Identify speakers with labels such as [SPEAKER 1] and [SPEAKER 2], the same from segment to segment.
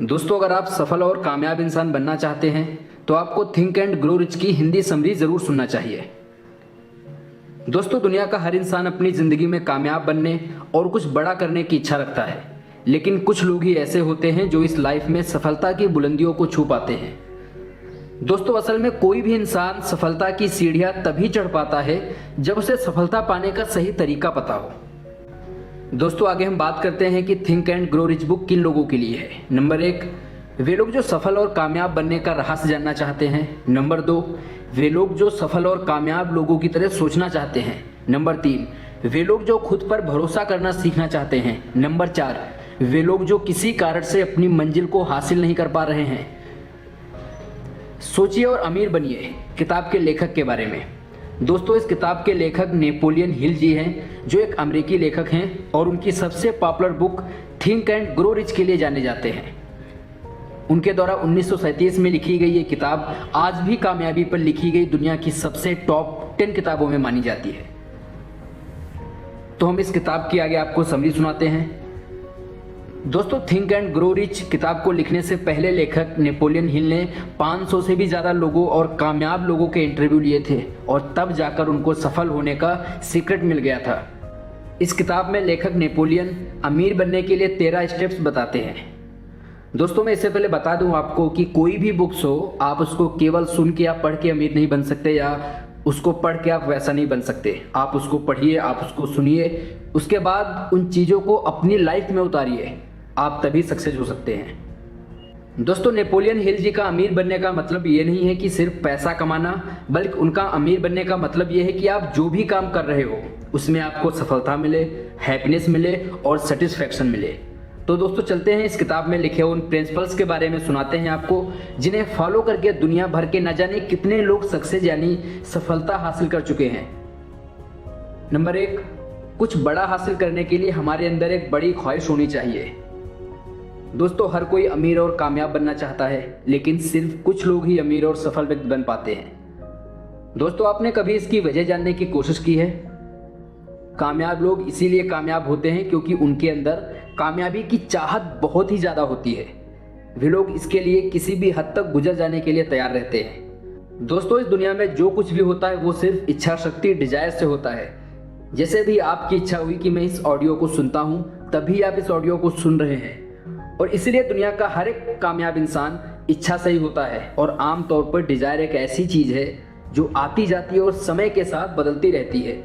[SPEAKER 1] दोस्तों, अगर आप सफल और कामयाब इंसान बनना चाहते हैं तो आपको थिंक एंड ग्रो रिच की हिंदी समरी ज़रूर सुनना चाहिए। दोस्तों, दुनिया का हर इंसान अपनी ज़िंदगी में कामयाब बनने और कुछ बड़ा करने की इच्छा रखता है, लेकिन कुछ लोग ही ऐसे होते हैं जो इस लाइफ में सफलता की बुलंदियों को छू पाते हैं। दोस्तों, असल में कोई भी इंसान सफलता की सीढ़ियाँ तभी चढ़ पाता है जब उसे सफलता पाने का सही तरीका पता हो। दोस्तों, आगे हम बात करते हैं कि think and grow rich book किन लोगों के लिए है। नंबर 1, वे लोग जो सफल और कामयाब बनने का रहस्य जानना चाहते हैं। नंबर 2, वे लोग जो सफल और कामयाब लोगों की तरह सोचना चाहते हैं। नंबर 3, वे लोग जो खुद पर भरोसा करना सीखना चाहते हैं। नंबर 4, वे लोग जो किसी कारण से अपनी मंजिल को हासिल नहीं कर पा रहे हैं। सोचिए और अमीर बनिए किताब के लेखक के बारे में। दोस्तों, इस किताब के लेखक नेपोलियन हिल जी हैं, जो एक अमेरिकी लेखक हैं और उनकी सबसे popular book think and grow rich के लिए जाने जाते हैं। उनके द्वारा 1937 में लिखी गई ये किताब आज भी कामयाबी पर लिखी गई दुनिया की सबसे टॉप 10 किताबों में मानी जाती है। तो हम इस किताब की आगे आपको समरी सुनाते हैं। दोस्तों, थिंक एंड ग्रो रिच किताब को लिखने से पहले लेखक नेपोलियन हिल ने 500 से भी ज़्यादा लोगों और कामयाब लोगों के इंटरव्यू लिए थे और तब जाकर उनको सफल होने का सीक्रेट मिल गया था। इस किताब में लेखक नेपोलियन अमीर बनने के लिए 13 स्टेप्स बताते हैं। दोस्तों, मैं इससे पहले बता दूं आपको कि कोई भी बुक्स हो, आप उसको केवल सुन के या पढ़ के अमीर नहीं बन सकते, या उसको पढ़ के आप वैसा नहीं बन सकते। आप उसको पढ़िए, आप उसको सुनिए, उसके बाद उन चीज़ों को अपनी लाइफ में उतारिए, आप तभी सक्सेस हो सकते हैं। दोस्तों, नेपोलियन हिल जी का अमीर बनने का मतलब ये नहीं है कि सिर्फ पैसा कमाना, बल्कि उनका अमीर बनने का मतलब ये है कि आप जो भी काम कर रहे हो उसमें आपको सफलता मिले, हैप्पीनेस मिले और सेटिस्फैक्शन मिले। तो दोस्तों, चलते हैं इस किताब में लिखे उन प्रिंसिपल्स के बारे में सुनाते हैं आपको, जिन्हें फॉलो करके दुनिया भर के न जाने कितने लोग सक्सेस यानी सफलता हासिल कर चुके हैं। नंबर 1, कुछ बड़ा हासिल करने के लिए हमारे अंदर एक बड़ी ख्वाहिश होनी चाहिए। दोस्तों, हर कोई अमीर और कामयाब बनना चाहता है, लेकिन सिर्फ कुछ लोग ही अमीर और सफल व्यक्ति बन पाते हैं। दोस्तों, आपने कभी इसकी वजह जानने की कोशिश की है? कामयाब लोग इसीलिए कामयाब होते हैं क्योंकि उनके अंदर कामयाबी की चाहत बहुत ही ज़्यादा होती है। वे लोग इसके लिए किसी भी हद तक गुजर जाने के लिए तैयार रहते हैं। दोस्तों, इस दुनिया में जो कुछ भी होता है वो सिर्फ इच्छा शक्ति, डिजायर से होता है। जैसे भी आपकी इच्छा हुई कि मैं इस ऑडियो को सुनता हूँ, तभी आप इस ऑडियो को सुन रहे हैं। और इसलिए दुनिया का हर एक कामयाब इंसान इच्छा से ही होता है। और आमतौर पर डिजायर एक ऐसी चीज है जो आती जाती है और समय के साथ बदलती रहती है।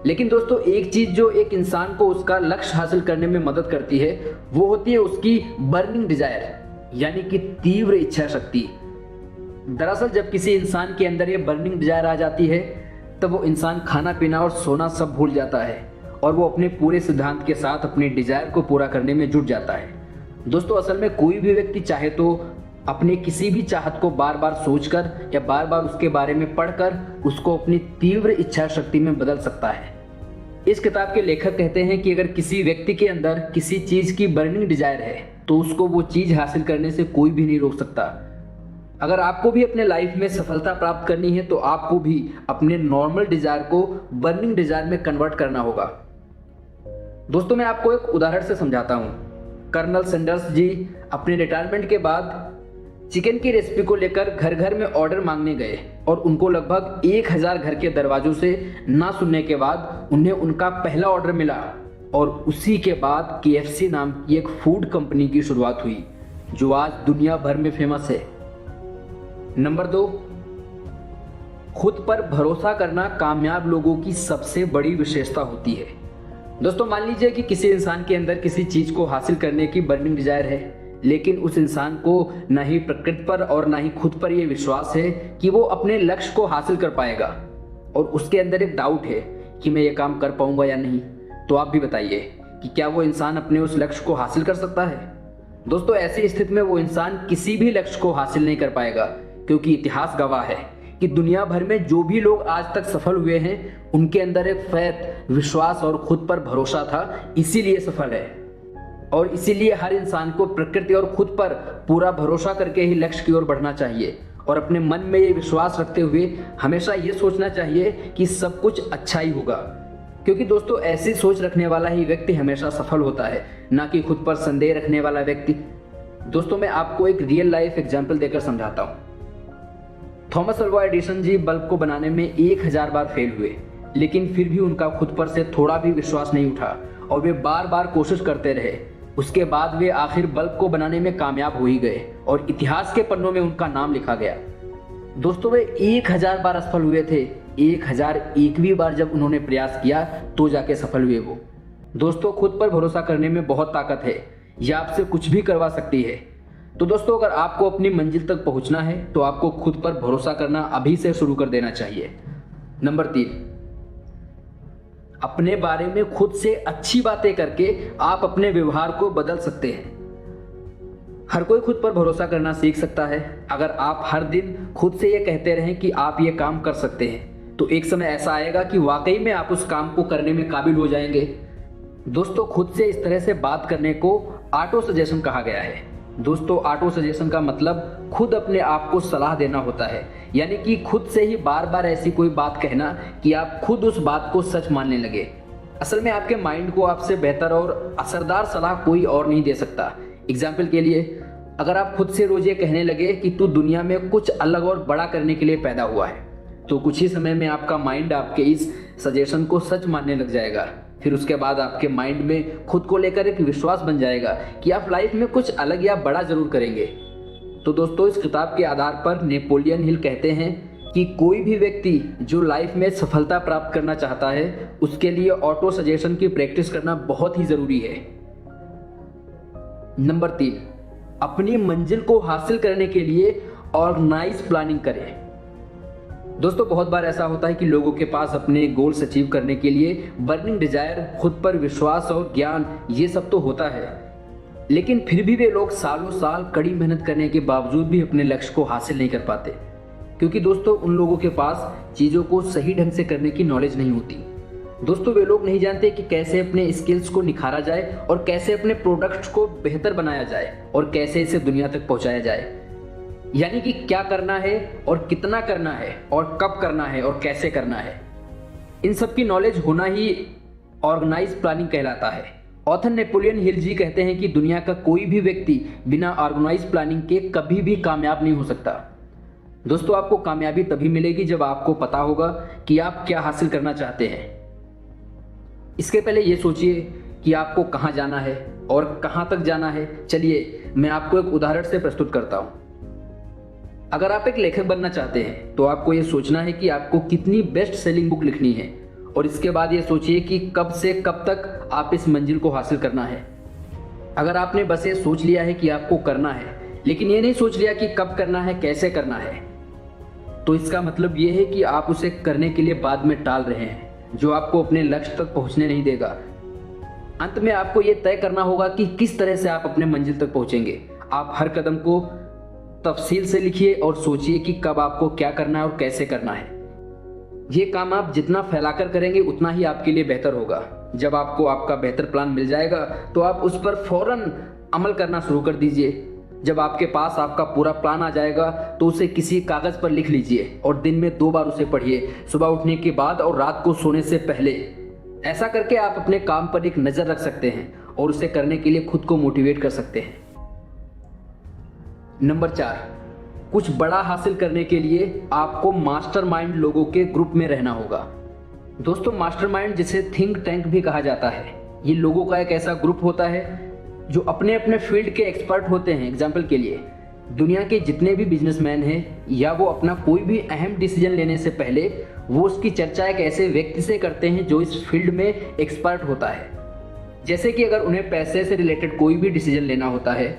[SPEAKER 1] लेकिन दोस्तों, एक चीज जो एक इंसान को उसका लक्ष्य हासिल करने में मदद करती है वो होती है उसकी बर्निंग डिजायर, यानी कि तीव्र इच्छा शक्ति। दरअसल जब किसी इंसान के अंदर ये बर्निंग डिजायर आ जाती है तब वो इंसान खाना पीना और सोना सब भूल जाता है और वो अपने पूरे सिद्धांत के साथ अपने डिजायर को पूरा करने में जुट जाता है। दोस्तों, असल में कोई भी व्यक्ति चाहे तो अपने किसी भी चाहत को बार बार सोचकर या बार बार उसके बारे में पढ़कर उसको अपनी तीव्र इच्छा शक्ति में बदल सकता है। इस किताब के लेखक कहते हैं कि अगर किसी व्यक्ति के अंदर किसी चीज की बर्निंग डिजायर है तो उसको वो चीज हासिल करने से कोई भी नहीं रोक सकता। अगर आपको भी अपने लाइफ में सफलता प्राप्त करनी है तो आपको भी अपने नॉर्मल डिजायर को बर्निंग डिजायर में कन्वर्ट करना होगा। दोस्तों, मैं आपको एक उदाहरण से समझाता हूँ। कर्नल सैंडर्स जी अपने रिटायरमेंट के बाद चिकन की रेसिपी को लेकर घर घर में ऑर्डर मांगने गए और उनको लगभग 1000 घर के दरवाजों से ना सुनने के बाद उन्हें उनका पहला ऑर्डर मिला और उसी के बाद KFC नाम की एक फूड कंपनी की शुरुआत हुई जो आज दुनिया भर में फेमस है। नंबर 2, खुद पर भरोसा करना कामयाब लोगों की सबसे बड़ी विशेषता होती है। दोस्तों, मान लीजिए कि किसी इंसान के अंदर किसी चीज को हासिल करने की बर्निंग डिजायर है, लेकिन उस इंसान को न ही प्रकृति पर और न ही खुद पर यह विश्वास है कि वो अपने लक्ष्य को हासिल कर पाएगा और उसके अंदर एक डाउट है कि मैं ये काम कर पाऊंगा या नहीं। तो आप भी बताइए कि क्या वो इंसान अपने उस लक्ष्य को हासिल कर सकता है? दोस्तों, ऐसी स्थिति में वो इंसान किसी भी लक्ष्य को हासिल नहीं कर पाएगा, क्योंकि इतिहास गवाह है कि दुनिया भर में जो भी लोग आज तक सफल हुए हैं उनके अंदर एक फैथ, विश्वास और खुद पर भरोसा था, इसीलिए सफल है। और इसीलिए हर इंसान को प्रकृति और खुद पर पूरा भरोसा करके ही लक्ष्य की ओर बढ़ना चाहिए और अपने मन में ये विश्वास रखते हुए हमेशा ये सोचना चाहिए कि सब कुछ अच्छा ही होगा। क्योंकि दोस्तों, ऐसी सोच रखने वाला ही व्यक्ति हमेशा सफल होता है, ना कि खुद पर संदेह रखने वाला व्यक्ति। दोस्तों मैं आपको एक रियल लाइफ एग्जाम्पल देकर समझाता हूँ। थॉमस अल्वा एडिसन जी बल्ब को बनाने में 1000 बार फेल हुए, लेकिन फिर भी उनका खुद पर से थोड़ा भी विश्वास नहीं उठा और वे बार बार कोशिश करते रहे। उसके बाद वे आखिर बल्ब को बनाने में कामयाब हो ही गए और इतिहास के पन्नों में उनका नाम लिखा गया। दोस्तों वे 1000 बार असफल हुए थे, 1001वीं बार जब उन्होंने प्रयास किया तो जाके सफल हुए वो। दोस्तों खुद पर भरोसा करने में बहुत ताकत है, यह आपसे कुछ भी करवा सकती है। तो दोस्तों अगर आपको अपनी मंजिल तक पहुंचना है तो आपको खुद पर भरोसा करना अभी से शुरू कर देना चाहिए। नंबर 3, अपने बारे में खुद से अच्छी बातें करके आप अपने व्यवहार को बदल सकते हैं। हर कोई खुद पर भरोसा करना सीख सकता है। अगर आप हर दिन खुद से ये कहते रहें कि आप ये काम कर सकते हैं तो एक समय ऐसा आएगा कि वाकई में आप उस काम को करने में काबिल हो जाएंगे। दोस्तों खुद से इस तरह से बात करने को ऑटो सजेशन कहा गया है। दोस्तों ऑटो सजेशन का मतलब खुद अपने आप को सलाह देना होता है, यानी कि खुद से ही बार बार ऐसी कोई बात कहना कि आप खुद उस बात को सच मानने लगे। असल में आपके माइंड को आपसे बेहतर और असरदार सलाह कोई और नहीं दे सकता। एग्जाम्पल के लिए अगर आप खुद से रोज ये कहने लगे कि तू दुनिया में कुछ अलग और बड़ा करने के लिए पैदा हुआ है, तो कुछ ही समय में आपका माइंड आपके इस सजेशन को सच मानने लग जाएगा। फिर उसके बाद आपके माइंड में खुद को लेकर एक विश्वास बन जाएगा कि आप लाइफ में कुछ अलग या बड़ा जरूर करेंगे। तो दोस्तों इस किताब के आधार पर नेपोलियन हिल कहते हैं कि कोई भी व्यक्ति जो लाइफ में सफलता प्राप्त करना चाहता है उसके लिए ऑटो सजेशन की प्रैक्टिस करना बहुत ही जरूरी है। नंबर 3, अपनी मंजिल को हासिल करने के लिए ऑर्गेनाइज प्लानिंग करें। दोस्तों बहुत बार ऐसा होता है कि लोगों के पास अपने गोल्स अचीव करने के लिए बर्निंग डिजायर, खुद पर विश्वास और ज्ञान ये सब तो होता है, लेकिन फिर भी वे लोग सालों साल कड़ी मेहनत करने के बावजूद भी अपने लक्ष्य को हासिल नहीं कर पाते, क्योंकि दोस्तों उन लोगों के पास चीज़ों को सही ढंग से करने की नॉलेज नहीं होती। दोस्तों वे लोग नहीं जानते कि कैसे अपने स्किल्स को निखारा जाए और कैसे अपने प्रोडक्ट्स को बेहतर बनाया जाए और कैसे इसे दुनिया तक पहुंचाया जाए, यानी कि क्या करना है और कितना करना है और कब करना है और कैसे करना है। इन सब की नॉलेज होना ही ऑर्गेनाइज प्लानिंग कहलाता है। ऑथर नेपोलियन हिल जी कहते हैं कि दुनिया का कोई भी व्यक्ति बिना ऑर्गेनाइज प्लानिंग के कभी भी कामयाब नहीं हो सकता। दोस्तों आपको कामयाबी तभी मिलेगी जब आपको पता होगा कि आप क्या हासिल करना चाहते हैं। इसके पहले ये सोचिए कि आपको कहाँ जाना है और कहाँ तक जाना है। चलिए मैं आपको एक उदाहरण से प्रस्तुत करता हूँ। अगर आप एक लेखक बनना चाहते हैं तो आपको ये सोचना है कि आपको कितनी बेस्ट सेलिंग बुक लिखनी है और इसके बाद ये सोचिए कि कब से कब तक आप इस मंजिल को हासिल करना है। अगर आपने बस ये सोच लिया है कि आपको करना है लेकिन ये नहीं सोच लिया कि कब करना है, कैसे करना है, तो इसका मतलब ये है कि आप उसे करने के लिए बाद में टाल रहे हैं, जो आपको अपने लक्ष्य तक पहुंचने नहीं देगा। अंत में आपको ये तय करना होगा कि किस तरह से आप अपने मंजिल तक पहुंचेंगे। आप हर कदम को तफसील से लिखिए और सोचिए कि कब आपको क्या करना है और कैसे करना है। ये काम आप जितना फैलाकर करेंगे उतना ही आपके लिए बेहतर होगा। जब आपको आपका बेहतर प्लान मिल जाएगा तो आप उस पर फौरन अमल करना शुरू कर दीजिए। जब आपके पास आपका पूरा प्लान आ जाएगा तो उसे किसी कागज पर लिख लीजिए और दिन में 2 बार उसे पढ़िए, सुबह उठने के बाद और रात को सोने से पहले। ऐसा करके आप अपने काम पर एक नज़र रख सकते हैं और उसे करने के लिए खुद को मोटिवेट कर सकते हैं। नंबर 4, कुछ बड़ा हासिल करने के लिए आपको मास्टरमाइंड लोगों के ग्रुप में रहना होगा। दोस्तों मास्टरमाइंड जिसे थिंक टैंक भी कहा जाता है, ये लोगों का एक ऐसा ग्रुप होता है जो अपने अपने फील्ड के एक्सपर्ट होते हैं। एग्जाम्पल के लिए दुनिया के जितने भी बिजनेसमैन हैं या वो अपना कोई भी अहम डिसीजन लेने से पहले वो उसकी चर्चा एक ऐसे व्यक्ति से करते हैं जो इस फील्ड में एक्सपर्ट होता है। जैसे कि अगर उन्हें पैसे से रिलेटेड कोई भी डिसीजन लेना होता है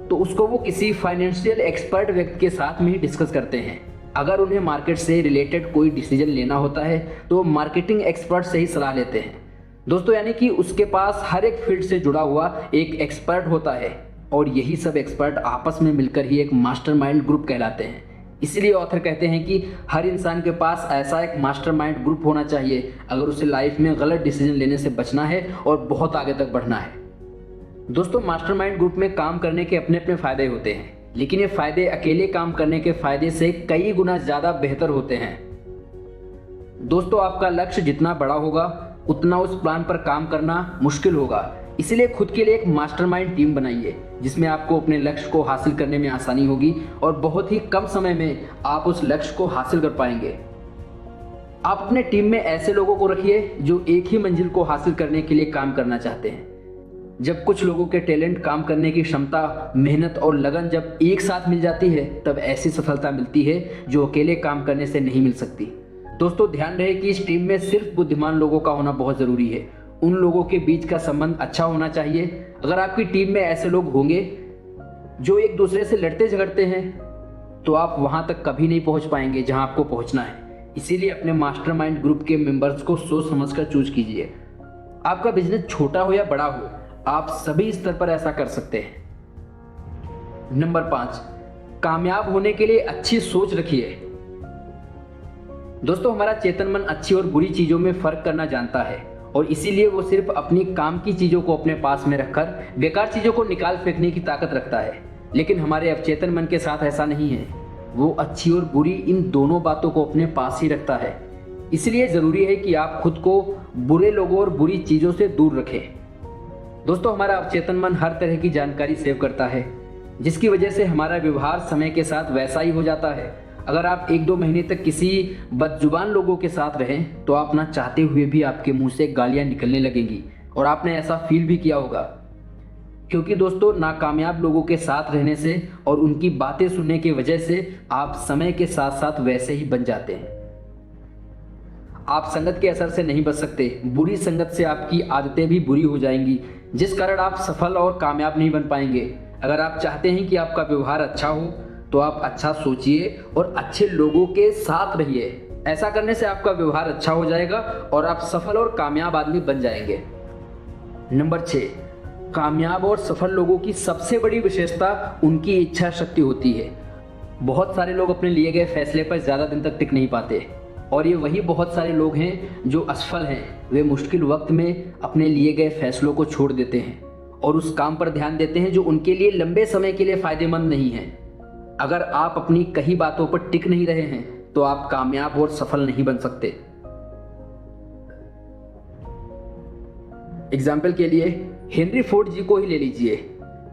[SPEAKER 1] तो उसको वो किसी फाइनेंशियल एक्सपर्ट व्यक्ति के साथ में ही डिस्कस करते हैं। अगर उन्हें मार्केट से रिलेटेड कोई डिसीजन लेना होता है तो मार्केटिंग एक्सपर्ट से ही सलाह लेते हैं। दोस्तों यानी कि उसके पास हर एक फील्ड से जुड़ा हुआ एक एक्सपर्ट होता है और यही सब एक्सपर्ट आपस में मिलकर ही एक मास्टरमाइंड ग्रुप कहलाते हैं। इसलिए ऑथर कहते हैं कि हर इंसान के पास ऐसा एक मास्टरमाइंड ग्रुप होना चाहिए अगर उसे लाइफ में गलत डिसीजन लेने से बचना है और बहुत आगे तक बढ़ना है। दोस्तों मास्टरमाइंड ग्रुप में काम करने के अपने अपने फायदे होते हैं, लेकिन ये फायदे अकेले काम करने के फायदे से कई गुना ज़्यादा बेहतर होते हैं। दोस्तों आपका लक्ष्य जितना बड़ा होगा उतना उस प्लान पर काम करना मुश्किल होगा, इसलिए खुद के लिए एक मास्टरमाइंड टीम बनाइए जिसमें आपको अपने लक्ष्य को हासिल करने में आसानी होगी और बहुत ही कम समय में आप उस लक्ष्य को हासिल कर पाएंगे। आप अपने टीम में ऐसे लोगों को रखिए जो एक ही मंजिल को हासिल करने के लिए काम करना चाहते हैं। जब कुछ लोगों के टैलेंट, काम करने की क्षमता, मेहनत और लगन जब एक साथ मिल जाती है तब ऐसी सफलता मिलती है जो अकेले काम करने से नहीं मिल सकती। दोस्तों ध्यान रहे कि इस टीम में सिर्फ बुद्धिमान लोगों का होना बहुत ज़रूरी है। उन लोगों के बीच का संबंध अच्छा होना चाहिए। अगर आपकी टीम में ऐसे लोग होंगे जो एक दूसरे से लड़ते झगड़ते हैं तो आप वहां तक कभी नहीं पहुंच पाएंगे जहां आपको पहुंचना है। इसीलिए अपने मास्टरमाइंड ग्रुप के मेंबर्स को सोच समझकर चूज कीजिए। आपका बिजनेस छोटा हो या बड़ा हो, आप सभी स्तर पर ऐसा कर सकते हैं। नंबर 5, कामयाब होने के लिए अच्छी सोच रखिए। दोस्तों हमारा चेतन मन अच्छी और बुरी चीजों में फर्क करना जानता है और इसीलिए वो सिर्फ अपनी काम की चीजों को अपने पास में रखकर बेकार चीजों को निकाल फेंकने की ताकत रखता है। लेकिन हमारे अवचेतन मन के साथ ऐसा नहीं है। वो अच्छी और बुरी इन दोनों बातों को अपने पास ही रखता है। इसलिए जरूरी है कि आप खुद को बुरे लोगों और बुरी चीजों से दूर रखें। दोस्तों हमारा अवचेतन मन हर तरह की जानकारी सेव करता है जिसकी वजह से हमारा व्यवहार समय के साथ वैसा ही हो जाता है। अगर आप 1-2 महीने तक किसी बदजुबान लोगों के साथ रहें तो आप ना चाहते हुए भी आपके मुंह से गालियां निकलने लगेंगी और आपने ऐसा फील भी किया होगा। क्योंकि दोस्तों नाकामयाब लोगों के साथ रहने से और उनकी बातें सुनने की वजह से आप समय के साथ साथ वैसे ही बन जाते हैं। आप संगत के असर से नहीं बच सकते। बुरी संगत से आपकी आदतें भी बुरी हो जाएंगी जिस कारण आप सफल और कामयाब नहीं बन पाएंगे। अगर आप चाहते हैं कि आपका व्यवहार अच्छा हो तो आप अच्छा सोचिए और अच्छे लोगों के साथ रहिए। ऐसा करने से आपका व्यवहार अच्छा हो जाएगा और आप सफल और कामयाब आदमी बन जाएंगे। नंबर 6, कामयाब और सफल लोगों की सबसे बड़ी विशेषता उनकी इच्छा शक्ति होती है। बहुत सारे लोग अपने लिए गए फैसले पर ज़्यादा दिन तक टिक नहीं पाते और ये वही बहुत सारे लोग हैं जो असफल हैं। वे मुश्किल वक्त में अपने लिए गए फैसलों को छोड़ देते हैं और उस काम पर ध्यान देते हैं जो उनके लिए लंबे समय के लिए फायदेमंद नहीं है। अगर आप अपनी कई बातों पर टिक नहीं रहे हैं तो आप कामयाब और सफल नहीं बन सकते। एग्जाम्पल के लिए हेनरी फोर्ड जी को ही ले लीजिए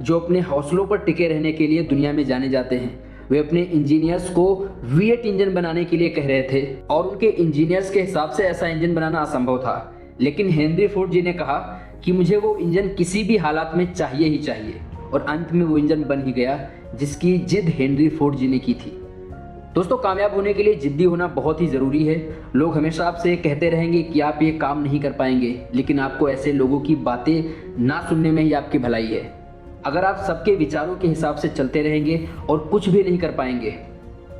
[SPEAKER 1] जो अपने हौसलों पर टिके रहने के लिए दुनिया में जाने जाते हैं। वे अपने इंजीनियर्स को V8 इंजन बनाने के लिए कह रहे थे और उनके इंजीनियर्स के हिसाब से ऐसा इंजन बनाना असंभव था। लेकिन हेनरी फोर्ड जी ने कहा कि मुझे वो इंजन किसी भी हालात में चाहिए ही चाहिए और अंत में वो इंजन बन ही गया जिसकी जिद हेनरी फोर्ड जी ने की थी। दोस्तों कामयाब होने के लिए जिद्दी होना बहुत ही ज़रूरी है। लोग हमेशा आपसे कहते रहेंगे कि आप ये काम नहीं कर पाएंगे, लेकिन आपको ऐसे लोगों की बातें ना सुनने में ही आपकी भलाई है। अगर आप सबके विचारों के हिसाब से चलते रहेंगे और कुछ भी नहीं कर पाएंगे।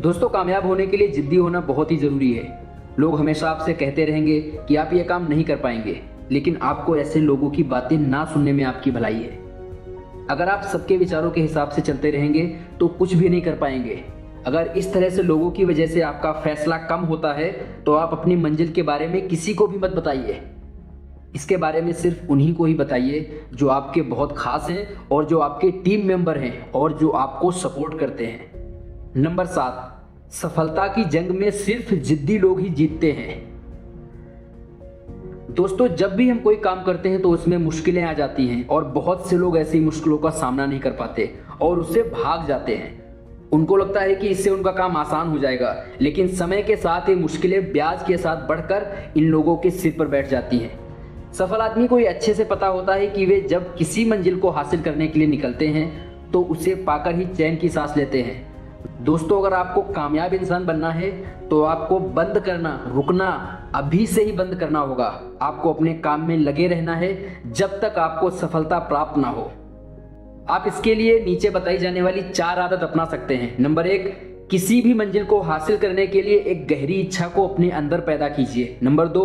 [SPEAKER 1] दोस्तों कामयाब होने के लिए जिद्दी होना बहुत ही ज़रूरी है। लोग हमेशा आपसे कहते रहेंगे कि आप ये काम नहीं कर पाएंगे, लेकिन आपको ऐसे लोगों की बातें ना सुनने में आपकी भलाई है। अगर आप सबके विचारों के हिसाब से चलते रहेंगे तो कुछ भी नहीं कर पाएंगे। अगर इस तरह से लोगों की वजह से आपका फैसला कम होता है तो आप अपनी मंजिल के बारे में किसी को भी मत बताइए। इसके बारे में सिर्फ उन्हीं को ही बताइए जो आपके बहुत खास हैं और जो आपके टीम मेंबर हैं और जो आपको सपोर्ट करते हैं। नंबर 7, सफलता की जंग में सिर्फ जिद्दी लोग ही जीतते हैं। दोस्तों जब भी हम कोई काम करते हैं तो उसमें मुश्किलें आ जाती हैं और बहुत से लोग ऐसी मुश्किलों का सामना नहीं कर पाते और उससे भाग जाते हैं। उनको लगता है कि इससे उनका काम आसान हो जाएगा, लेकिन समय के साथ ये मुश्किलें ब्याज के साथ बढ़कर इन लोगों के सिर पर बैठ जाती हैं। सफल आदमी को ये अच्छे से पता होता है कि वे जब किसी मंजिल को हासिल करने के लिए निकलते हैं तो उसे पाकर ही चैन की सांस लेते हैं। दोस्तों अगर आपको कामयाब इंसान बनना है तो आपको बंद करना, रुकना अभी से ही बंद करना होगा। आपको अपने काम में लगे रहना है जब तक आपको सफलता प्राप्त ना हो। आप इसके लिए नीचे बताई जाने वाली 4 आदत अपना सकते हैं। नंबर 1, किसी भी मंजिल को हासिल करने के लिए एक गहरी इच्छा को अपने अंदर पैदा कीजिए। नंबर 2,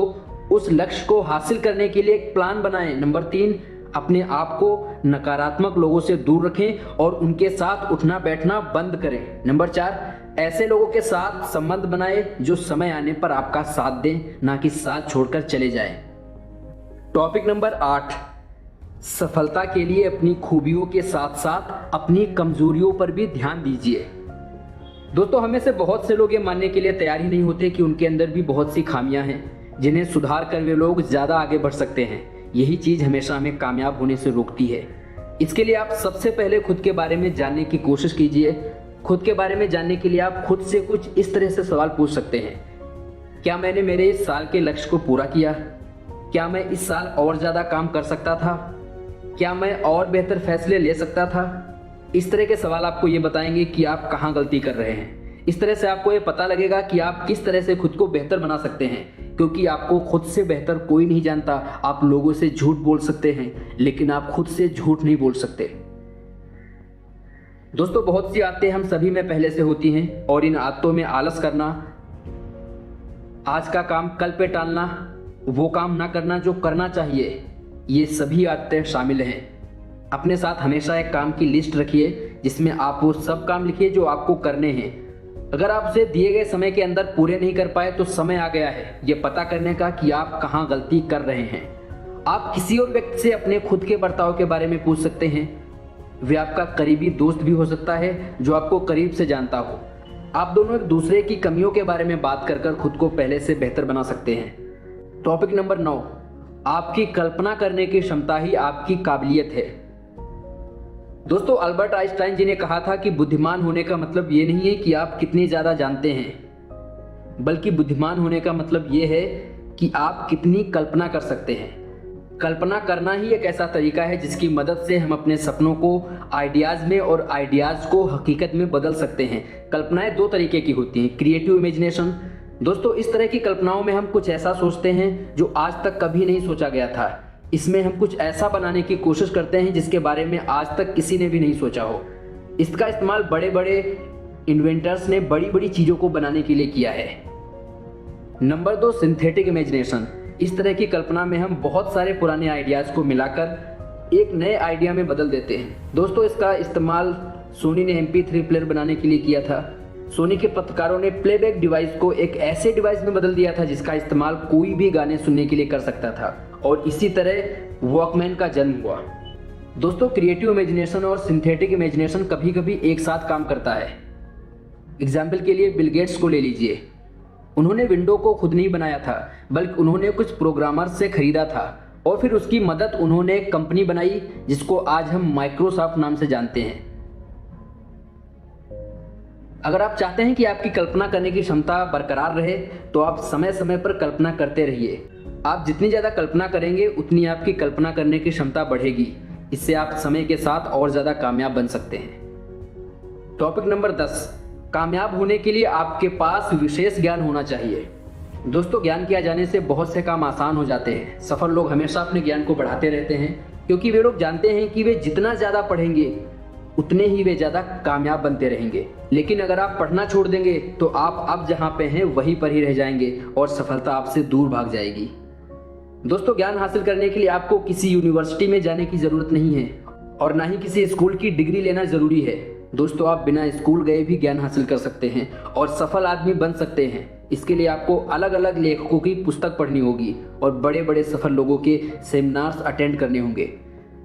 [SPEAKER 1] उस लक्ष्य को हासिल करने के लिए एक प्लान बनाएं। नंबर 3, अपने आप को नकारात्मक लोगों से दूर रखें और उनके साथ उठना बैठना बंद करें। नंबर 4, ऐसे लोगों के साथ संबंध बनाएं जो समय आने पर आपका साथ दें, ना कि साथ छोड़कर चले जाएं। टॉपिक नंबर 8, सफलता के लिए अपनी खूबियों के साथ साथ अपनी कमजोरियों पर भी ध्यान दीजिए। दोस्तों हमें से बहुत से लोग ये मानने के लिए तैयार ही नहीं होते कि उनके अंदर भी बहुत सी खामियां हैं जिन्हें सुधार कर वे लोग ज़्यादा आगे बढ़ सकते हैं। यही चीज़ हमेशा हमें कामयाब होने से रोकती है। इसके लिए आप सबसे पहले खुद के बारे में जानने की कोशिश कीजिए। खुद के बारे में जानने के लिए आप खुद से कुछ इस तरह से सवाल पूछ सकते हैं। क्या मैंने मेरे इस साल के लक्ष्य को पूरा किया? क्या मैं इस साल और ज़्यादा काम कर सकता था? क्या मैं और बेहतर फैसले ले सकता था? इस तरह के सवाल आपको ये बताएंगे कि आप कहाँ गलती कर रहे हैं। इस तरह से आपको ये पता लगेगा कि आप किस तरह से खुद को बेहतर बना सकते हैं, क्योंकि आपको खुद से बेहतर कोई नहीं जानता। आप लोगों से झूठ बोल सकते हैं, लेकिन आप खुद से झूठ नहीं बोल सकते। दोस्तों, बहुत सी आदतें हम सभी में पहले से होती हैं और इन आदतों में आलस करना, आज का काम कल पे टालना, वो काम ना करना जो करना चाहिए, ये सभी आदतें शामिल हैं। अपने साथ हमेशा एक काम की लिस्ट रखिए जिसमें आप वो सब काम लिखिए जो आपको करने हैं। अगर आप उसे दिए गए समय के अंदर पूरे नहीं कर पाए तो समय आ गया है ये पता करने का कि आप कहाँ गलती कर रहे हैं। आप किसी और व्यक्ति से अपने खुद के बर्ताव के बारे में पूछ सकते हैं। वे आपका करीबी दोस्त भी हो सकता है जो आपको करीब से जानता हो। आप दोनों एक दूसरे की कमियों के बारे में बात कर खुद को पहले से बेहतर बना सकते हैं। टॉपिक नंबर 9, आपकी कल्पना करने की क्षमता ही आपकी काबिलियत है। दोस्तों, अल्बर्ट आइंस्टाइन जी ने कहा था कि बुद्धिमान होने का मतलब ये नहीं है कि आप कितनी ज़्यादा जानते हैं, बल्कि बुद्धिमान होने का मतलब ये है कि आप कितनी कल्पना कर सकते हैं। कल्पना करना ही एक ऐसा तरीका है जिसकी मदद से हम अपने सपनों को आइडियाज़ में और आइडियाज़ को हकीकत में बदल सकते हैं। कल्पनाएं दो तरीके की होती हैं, क्रिएटिव इमेजिनेशन। दोस्तों, इस तरह की कल्पनाओं में हम कुछ ऐसा सोचते हैं जो आज तक कभी नहीं सोचा गया था। इसमें हम कुछ ऐसा बनाने की कोशिश करते हैं जिसके बारे में आज तक किसी ने भी नहीं सोचा हो। इसका इस्तेमाल बड़े बड़े इन्वेंटर्स ने बड़ी बड़ी चीज़ों को बनाने के लिए किया है। Number 2, synthetic imagination. इस तरह की कल्पना में हम बहुत सारे पुराने आइडियाज़ को मिलाकर एक नए आइडिया में बदल देते हैं। दोस्तों, इसका इस्तेमाल सोनी ने MP3 प्लेयर बनाने के लिए किया था। सोनी के पत्रकारों ने प्लेबैक डिवाइस को एक ऐसे डिवाइस में बदल दिया था जिसका इस्तेमाल कोई भी गाने सुनने के लिए कर सकता था, और इसी तरह वॉकमैन का जन्म हुआ। दोस्तों, क्रिएटिव इमेजिनेशन और सिंथेटिक इमेजिनेशन कभी कभी एक साथ काम करता है। एग्जाम्पल के लिए बिल गेट्स को ले लीजिए। उन्होंने विंडो को खुद नहीं बनाया था, बल्कि उन्होंने कुछ प्रोग्रामर्स से खरीदा था और फिर उसकी मदद उन्होंने एक कंपनी बनाई जिसको आज हम माइक्रोसॉफ्ट नाम से जानते हैं। अगर आप चाहते हैं कि आपकी कल्पना करने की क्षमता बरकरार रहे तो आप समय समय पर कल्पना करते रहिए। आप जितनी ज़्यादा कल्पना करेंगे उतनी आपकी कल्पना करने की क्षमता बढ़ेगी। इससे आप समय के साथ और ज़्यादा कामयाब बन सकते हैं। टॉपिक नंबर 10, कामयाब होने के लिए आपके पास विशेष ज्ञान होना चाहिए। दोस्तों, ज्ञान के आ जाने से बहुत से काम आसान हो जाते हैं। सफल लोग हमेशा अपने ज्ञान को बढ़ाते रहते हैं क्योंकि वे लोग जानते हैं कि वे जितना ज़्यादा पढ़ेंगे उतने ही वे ज़्यादा कामयाब बनते रहेंगे। लेकिन अगर आप पढ़ना छोड़ देंगे तो आप अब जहाँ पे हैं वहीं पर ही रह जाएंगे और सफलता आपसे दूर भाग जाएगी। दोस्तों, ज्ञान हासिल करने के लिए आपको किसी यूनिवर्सिटी में जाने की ज़रूरत नहीं है और ना ही किसी स्कूल की डिग्री लेना ज़रूरी है। दोस्तों, आप बिना स्कूल गए भी ज्ञान हासिल कर सकते हैं और सफल आदमी बन सकते हैं। इसके लिए आपको अलग अलग लेखकों की पुस्तक पढ़नी होगी और बड़े बड़े सफल लोगों के सेमिनार्स अटेंड करने होंगे।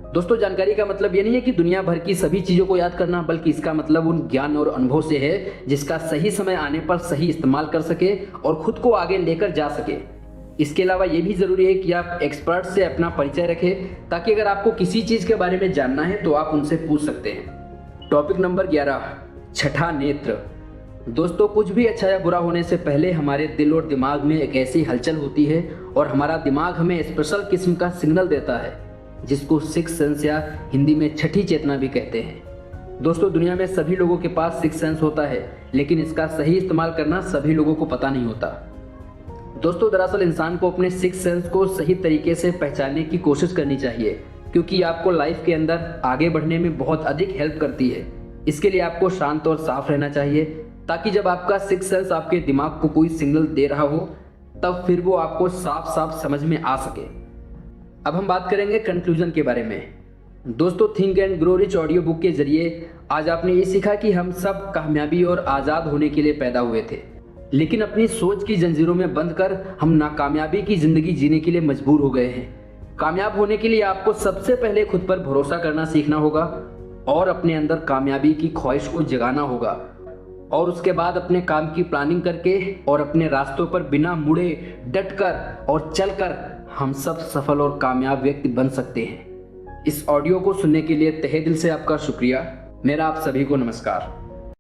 [SPEAKER 1] दोस्तों, जानकारी का मतलब ये नहीं है कि दुनिया भर की सभी चीज़ों को याद करना, बल्कि इसका मतलब उन ज्ञान और अनुभव से है जिसका सही समय आने पर सही इस्तेमाल कर सके और खुद को आगे लेकर जा सके। इसके अलावा ये भी ज़रूरी है कि आप एक्सपर्ट से अपना परिचय रखें ताकि अगर आपको किसी चीज़ के बारे में जानना है तो आप उनसे पूछ सकते हैं। टॉपिक नंबर 11, छठा नेत्र। दोस्तों, कुछ भी अच्छा या बुरा होने से पहले हमारे दिल और दिमाग में एक ऐसी हलचल होती है और हमारा दिमाग हमें स्पेशल किस्म का सिग्नल देता है जिसको सिक्स सेंस या हिंदी में छठी चेतना भी कहते हैं। दोस्तों, दुनिया में सभी लोगों के पास सिक्स सेंस होता है, लेकिन इसका सही इस्तेमाल करना सभी लोगों को पता नहीं होता। दोस्तों, दरअसल इंसान को अपने सिक्स सेंस को सही तरीके से पहचानने की कोशिश करनी चाहिए क्योंकि आपको लाइफ के अंदर आगे बढ़ने में बहुत अधिक हेल्प करती है। इसके लिए आपको शांत और साफ रहना चाहिए ताकि जब आपका सिक्स सेंस आपके दिमाग को कोई सिग्नल दे रहा हो तब फिर वो आपको साफ साफ समझ में आ सके। अब हम बात करेंगे कंक्लूजन के बारे में। दोस्तों, think and grow rich audio book के जरिए आज आपने ये सीखा कि हम सब कामयाबी और आज़ाद होने के लिए पैदा हुए थे, लेकिन अपनी सोच की जंजीरों में बंद कर हम नाकामयाबी की ज़िंदगी जीने के लिए मजबूर हो गए हैं। कामयाब होने के लिए आपको सबसे पहले खुद पर भरोसा करना सीखना होगा और अपने अंदर कामयाबी की ख्वाहिश को जगाना होगा और उसके बाद अपने काम की प्लानिंग करके और अपने रास्तों पर बिना मुड़े डटकर और चलकर हम सब सफल और कामयाब व्यक्ति बन सकते हैं। इस ऑडियो को सुनने के लिए तहे दिल से आपका शुक्रिया। मेरा आप सभी को नमस्कार।